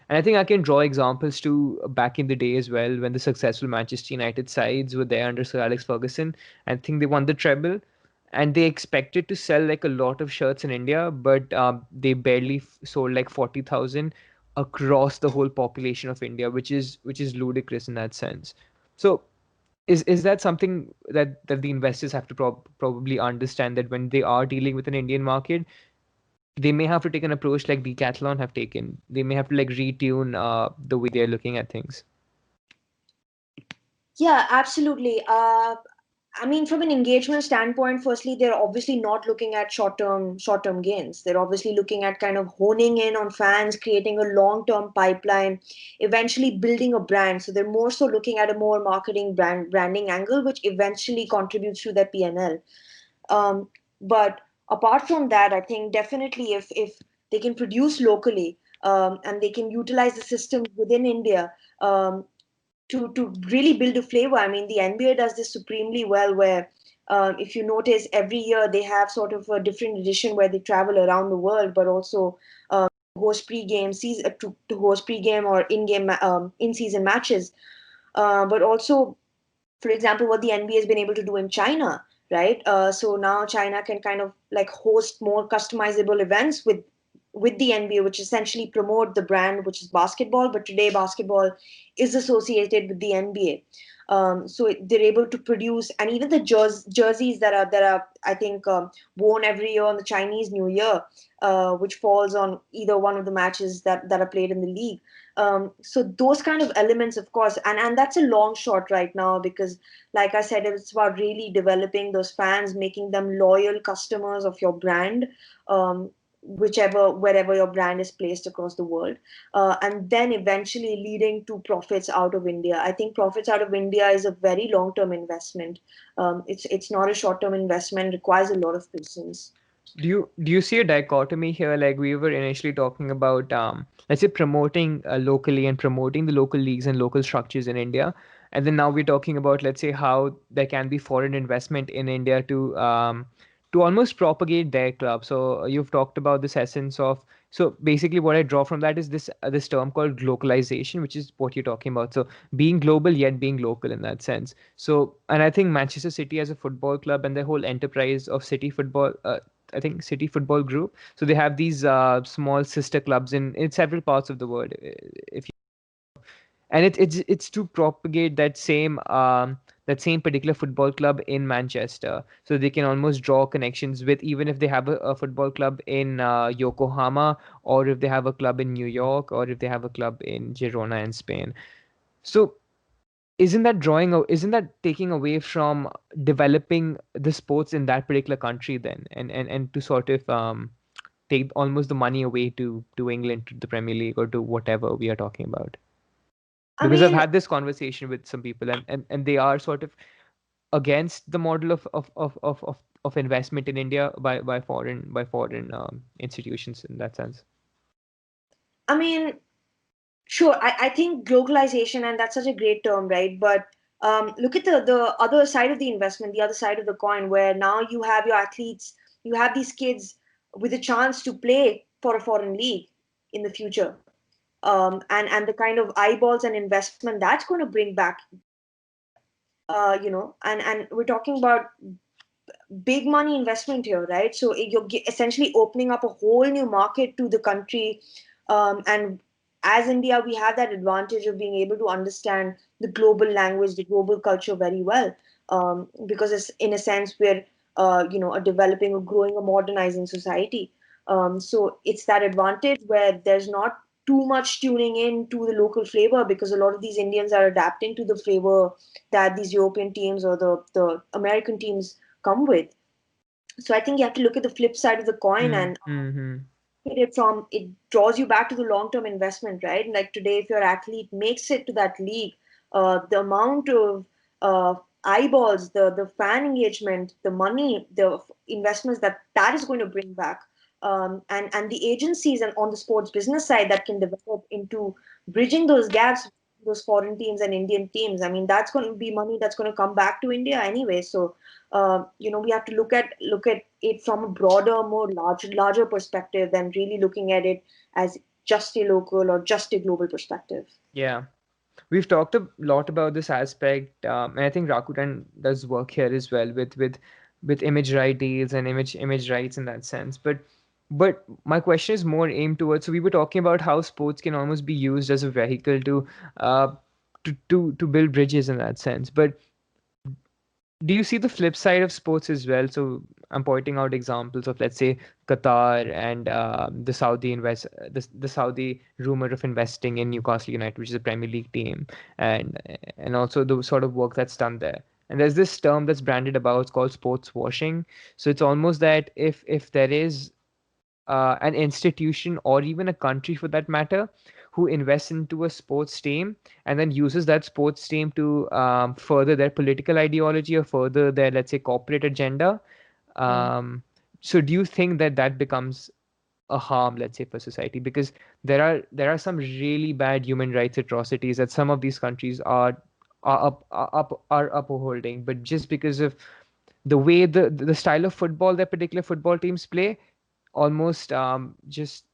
Speaker 1: And I think I can draw examples to back in the day as well, when the successful Manchester United sides were there under Sir Alex Ferguson. I think they won the treble, and they expected to sell like a lot of shirts in India, but they barely sold like 40,000 across the whole population of India, which is ludicrous in that sense. So is that something that the investors have to probably understand, that when they are dealing with an Indian market, they may have to take an approach like Decathlon have taken. They may have to like retune the way they're looking at things.
Speaker 2: Yeah, absolutely. I mean, from an engagement standpoint, firstly, they're obviously not looking at short-term gains. They're obviously looking at kind of honing in on fans, creating a long-term pipeline, eventually building a brand. So they're more so looking at a more marketing branding angle, which eventually contributes to their P&L. But apart from that, I think definitely if they can produce locally, and they can utilize the systems within India, to really build a flavor. I mean, the NBA does this supremely well, where if you notice, every year they have sort of a different edition where they travel around the world, but also host pre-game season to host pre-game or in-game in-season matches. But also, for example, what the NBA has been able to do in China, right? So now China can kind of like host more customizable events with the NBA, which essentially promote the brand, which is basketball. But today, basketball is associated with the NBA. So they're able to produce, and even the jerseys that are I think worn every year on the Chinese New Year, which falls on either one of the matches that are played in the league. So those kind of elements, of course, and that's a long shot right now because, like I said, it's about really developing those fans, making them loyal customers of your brand. Whichever wherever your brand is placed across the world, and then eventually leading to profits out of India. I think profits out of India is a very long term investment. It's not a short term investment. Requires a lot of patience.
Speaker 1: Do you see a dichotomy here? Like we were initially talking about, let's say promoting locally and promoting the local leagues and local structures in India, and then now we're talking about, let's say, how there can be foreign investment in India to almost propagate their club. So you've talked about this essence of. So basically, what I draw from that is this term called globalization, which is what you're talking about. So being global yet being local in that sense. So, and I think Manchester City as a football club and the whole enterprise of City Football. I think City Football Group. So they have these small sister clubs in several parts of the world. If you, and it's to propagate that same particular football club in Manchester, so they can almost draw connections with, even if they have a football club in Yokohama, or if they have a club in New York, or if they have a club in Girona in Spain. So isn't that taking away from developing the sports in that particular country then, and to sort of take almost the money away to England, to the Premier League, or to whatever we are talking about?
Speaker 2: I
Speaker 1: Because I've
Speaker 2: mean,
Speaker 1: had this conversation with some people, and they are sort of against the model of investment in India by foreign institutions in that sense.
Speaker 2: I mean, sure. I think globalization, and that's such a great term, right? But look at the other side of the investment, the other side of the coin, where now you have your athletes, you have these kids with a chance to play for a foreign league in the future, and the kind of eyeballs and investment that's going to bring back to India. And we're talking about big money investment here, right? So you're essentially opening up a whole new market to the country. And as India, we have that advantage of being able to understand the global language, the global culture very well, because it's in a sense we're a developing, a growing, a modernizing society. So it's that advantage where there's not too much tuning in to the local flavor, because a lot of these Indians are adapting to the flavor that these European teams or the American teams come with. So I think you have to look at the flip side of the coin and
Speaker 1: Mm-hmm.
Speaker 2: look at it from, it draws you back to the long term investment, right? Like today, if your athlete makes it to that league, the amount of eyeballs, the fan engagement, the money, the investments that is going to bring back, and the agencies and on the sports business side that can develop into bridging those gaps, those foreign teams and Indian teams. I mean, that's going to be money that's going to come back to India anyway. So we have to look at it from a broader, more larger perspective than really looking at it as just a local or just a global perspective.
Speaker 1: Yeah. We've talked a lot about this aspect, and I think Rakuten does work here as well with image right deals and image rights in that sense. But my question is more aimed towards. So we were talking about how sports can almost be used as a vehicle uh, to build bridges in that sense. But do you see the flip side of sports as well? So I'm pointing out examples of, let's say, Qatar and the Saudi rumor of investing in Newcastle United, which is a Premier League team, and and also the sort of work that's done there. And there's this term that's branded about, it's called sports washing. So it's almost that if there is an institution, or even a country for that matter, who invests into a sports team and then uses that sports team to further their political ideology or further their, let's say, corporate agenda.
Speaker 2: Mm.
Speaker 1: Um, so do you think that that becomes a harm, let's say, for society? Because there are some really bad human rights atrocities that some of these countries are upholding, but just because of the way the style of football that particular football teams play, almost just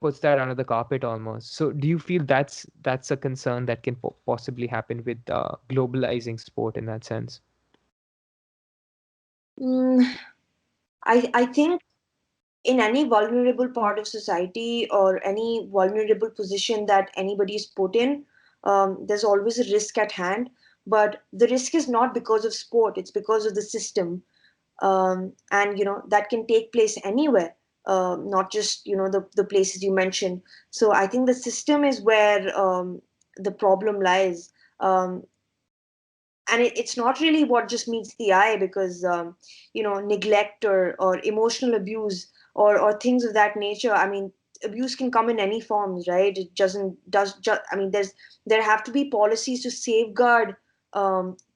Speaker 1: puts that under the carpet almost. So do you feel that's a concern that can possibly happen with globalizing sport in that sense?
Speaker 2: Mm, I think in any vulnerable part of society or any vulnerable position that anybody is put in, there's always a risk at hand. But the risk is not because of sport; it's because of the system, and that can take place anywhere, not just the places you mentioned. So I think the system is where the problem lies. And it's not really what just meets the eye, because neglect or emotional abuse or things of that nature. I mean, abuse can come in any forms, right? It I mean, there have to be policies to safeguard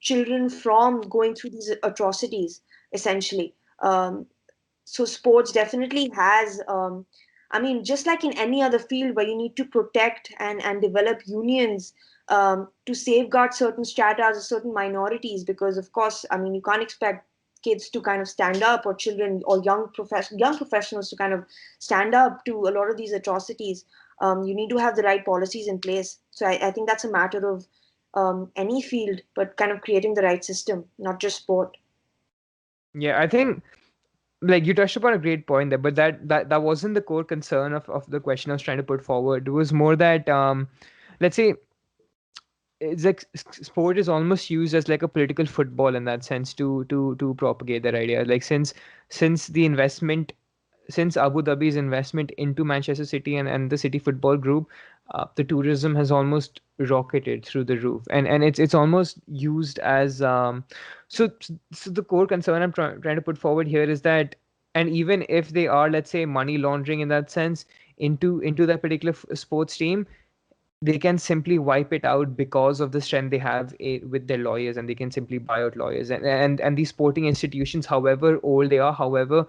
Speaker 2: children from going through these atrocities, essentially. So sports definitely has, I mean, just like in any other field where you need to protect and develop unions to safeguard certain stratas or certain minorities, because of course, I mean, you can't expect kids to kind of stand up, or children or young professionals to kind of stand up to a lot of these atrocities. You need to have the right policies in place. So I think that's a matter of any field, but kind of creating the right system, not just sport.
Speaker 1: Yeah, I think like you touched upon a great point there, but that wasn't the core concern of the question I was trying to put forward. It was more that let's say it's like sport is almost used as like a political football in that sense to propagate that idea. Like since the investment since Abu Dhabi's investment into Manchester City and the City Football Group, the tourism has almost rocketed through the roof, and it's almost used as so the core concern I'm trying to put forward here is that, and even if they are, let's say, money laundering in that sense into that particular sports team, they can simply wipe it out because of the strength they have with their lawyers, and they can simply buy out lawyers, and these sporting institutions, however old they are, however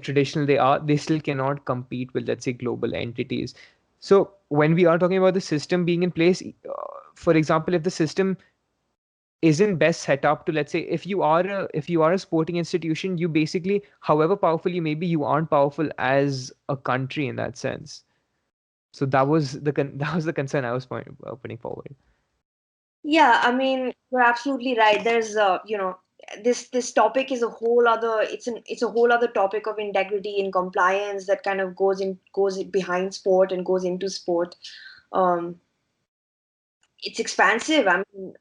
Speaker 1: traditional they are, they still cannot compete with, let's say, global entities. So when we are talking about the system being in place, for example, if the system isn't best set up to, let's say, if you are a sporting institution, you basically, however powerful you may be, you aren't powerful as a country in that sense. So that was that was the concern I was putting forward.
Speaker 2: Yeah, I mean, you're absolutely right. There's this topic is a whole other, it's a whole other topic of integrity and compliance that kind of goes behind sport and goes into sport. Um, it's expansive. I mean,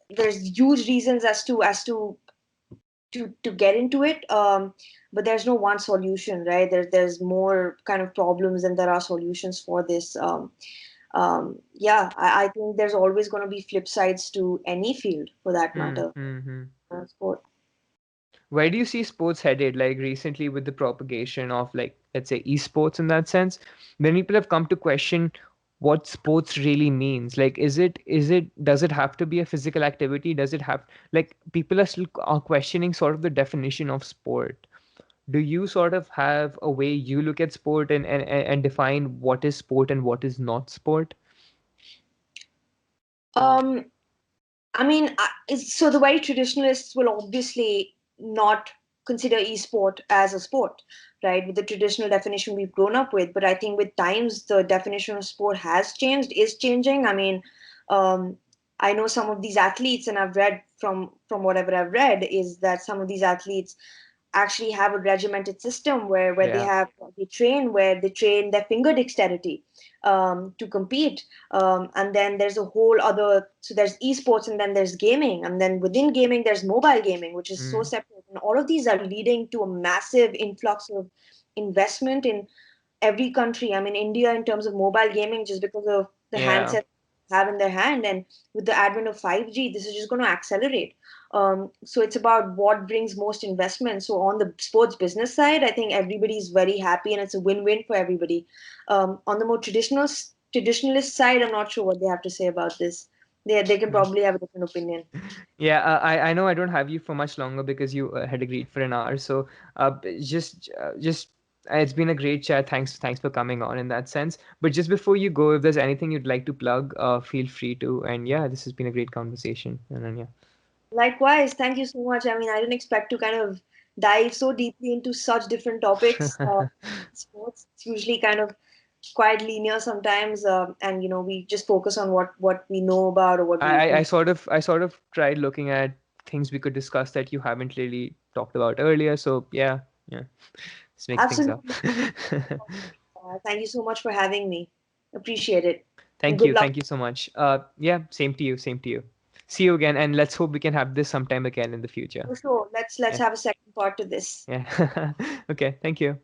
Speaker 2: there's huge reasons as to get into it. But there's no one solution, right? There's more kind of problems than there are solutions for this. Yeah, I think there's always going to be flip sides to any field, for that matter.
Speaker 1: Mm-hmm.
Speaker 2: Sport.
Speaker 1: Where do you see sports headed? Like recently, with the propagation of, like, let's say, esports in that sense, many people have come to question what sports really means. Like, does it have to be a physical activity? Does it have, like, people are still are questioning sort of the definition of sport. Do you sort of have a way you look at sport and define what is sport and what is not sport?
Speaker 2: Um, I mean, so the very traditionalists will obviously not consider esport as a sport, right? With the traditional definition we've grown up with. But I think with times, the definition of sport has changed, is changing. I mean, um, I know some of these athletes, and I've read from whatever I've read, is that some of these athletes actually have a regimented system where
Speaker 1: Yeah.
Speaker 2: where they train their finger dexterity to compete. And then there's a whole other, so there's esports, and then there's gaming, and then within gaming there's mobile gaming, which is so
Speaker 1: Mm.
Speaker 2: separate, and all of these are leading to a massive influx of investment in every country. I mean, India, in terms of mobile gaming, just because of the
Speaker 1: Yeah.
Speaker 2: handset they have in their hand, and with the advent of 5G, this is just going to accelerate. So it's about what brings most investment. So on the sports business side, I think everybody's very happy, and it's a win-win for everybody. On the more traditionalist side, I'm not sure what they have to say about this. They can probably have a different opinion.
Speaker 1: Yeah, I know I don't have you for much longer because you had agreed for an hour. So just it's been a great chat. Thanks for coming on in that sense. But just before you go, if there's anything you'd like to plug, feel free to. And yeah, this has been a great conversation, Ananya.
Speaker 2: Likewise, thank you so much. I mean, I didn't expect to kind of dive so deeply into such different topics. Sports, it's usually kind of quite linear sometimes, and we just focus on what we know about or what we
Speaker 1: I
Speaker 2: think.
Speaker 1: sort of tried looking at things we could discuss that you haven't really talked about earlier. So yeah, let's make things up.
Speaker 2: Absolutely. Thank you so much for having me. Appreciate it. And
Speaker 1: Thank
Speaker 2: good
Speaker 1: you.
Speaker 2: luck.
Speaker 1: Thank you so much. Yeah, same to you. Same to you. See you again, and let's hope we can have this sometime again in the future.
Speaker 2: For sure. Let's
Speaker 1: Yeah.
Speaker 2: have a second part to this.
Speaker 1: Yeah. Okay. Thank you.